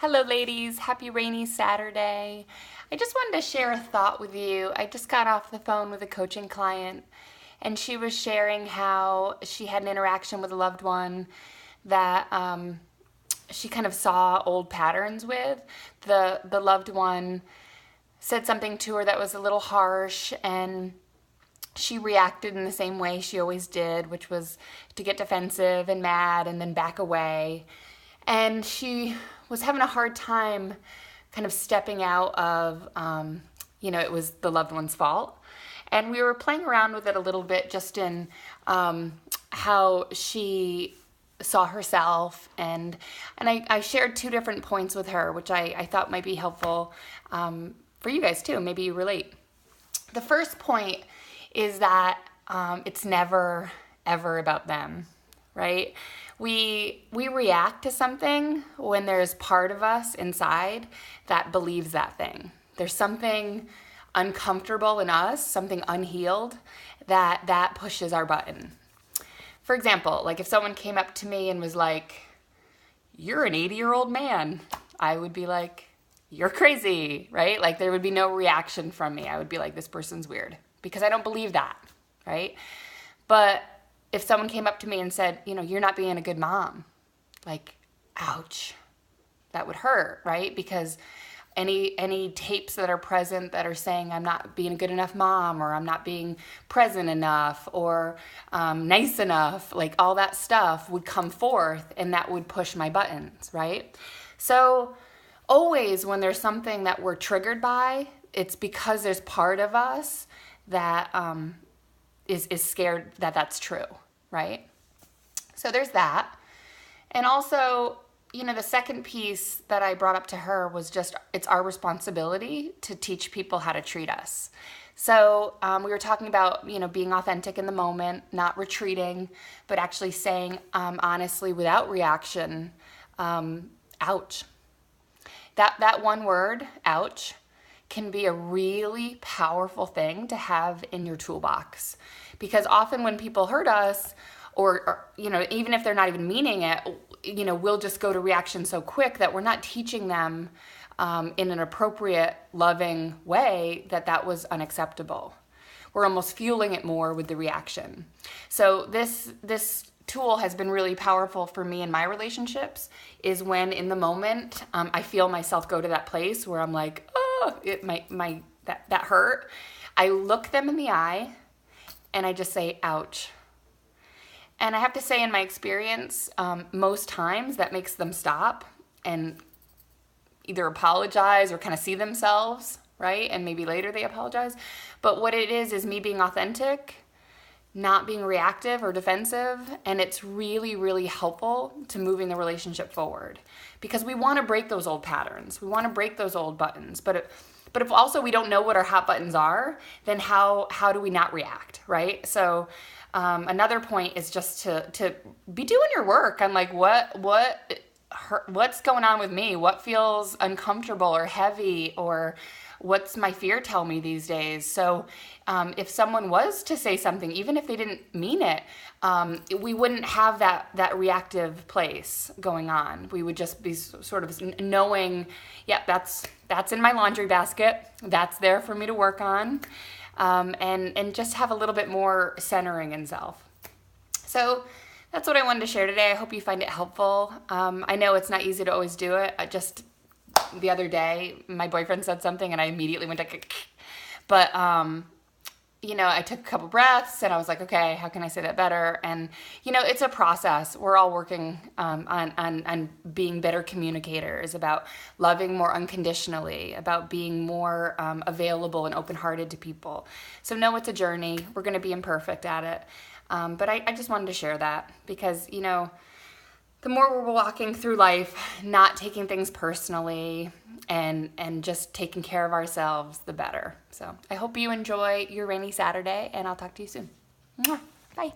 Hello ladies, happy rainy Saturday. I just wanted to share a thought with you. I just got off the phone with a coaching client and she was sharing how she had an interaction with a loved one that she kind of saw old patterns with. The loved one said something to her that was a little harsh and she reacted in the same way she always did, which was to get defensive and mad and then back away. And she was having a hard time kind of stepping out of, it was the loved one's fault. And we were playing around with it a little bit just in how she saw herself. And I shared two different points with her, which I thought might be helpful for you guys too. Maybe you relate. The first point is that it's never, ever about them, right? We react to something when there's part of us inside that believes that thing. There's something uncomfortable in us, something unhealed, that pushes our button. For example, like if someone came up to me and was like, "You're an 80-year-old man," I would be like, "You're crazy," right? Like there would be no reaction from me. I would be like, "This person's weird," because I don't believe that, right? But if someone came up to me and said, "You're not being a good mom," like, ouch, that would hurt, right? Because any tapes that are present that are saying I'm not being a good enough mom, or I'm not being present enough, or nice enough, like all that stuff would come forth and that would push my buttons, right? So always when there's something that we're triggered by, it's because there's part of us that is scared that that's true, right? So there's that. And also, the second piece that I brought up to her was just, it's our responsibility to teach people how to treat us. So we were talking about, being authentic in the moment, not retreating, but actually saying honestly without reaction, ouch. That one word, ouch, can be a really powerful thing to have in your toolbox. Because often when people hurt us, or even if they're not even meaning it, we'll just go to reaction so quick that we're not teaching them in an appropriate, loving way that was unacceptable. We're almost fueling it more with the reaction. So this tool has been really powerful for me in my relationships, is when in the moment I feel myself go to that place where I'm like, that hurt. I look them in the eye and I just say, ouch. And I have to say, in my experience, most times that makes them stop and either apologize or kind of see themselves, right? And maybe later they apologize. But what it is me being authentic, not being reactive or defensive, and it's really, really helpful to moving the relationship forward, because we want to break those old patterns. We want to break those old buttons. But if also we don't know what our hot buttons are, then how do we not react, right? So another point is just to be doing your work on like what's going on with me, what feels uncomfortable or heavy, or what's my fear tell me these days. So if someone was to say something, even if they didn't mean it, we wouldn't have that reactive place going on. We would just be sort of knowing, yeah, that's in my laundry basket. That's there for me to work on. And just have a little bit more centering in self. So that's what I wanted to share today. I hope you find it helpful. I know it's not easy to always do it. The other day, my boyfriend said something and I immediately went to, but, I took a couple breaths and I was like, okay, how can I say that better? And, it's a process. We're all working on being better communicators, about loving more unconditionally, about being more available and open-hearted to people. So know it's a journey. We're going to be imperfect at it. But I just wanted to share that because, the more we're walking through life, not taking things personally and just taking care of ourselves, the better. So I hope you enjoy your rainy Saturday, and I'll talk to you soon. Mwah. Bye.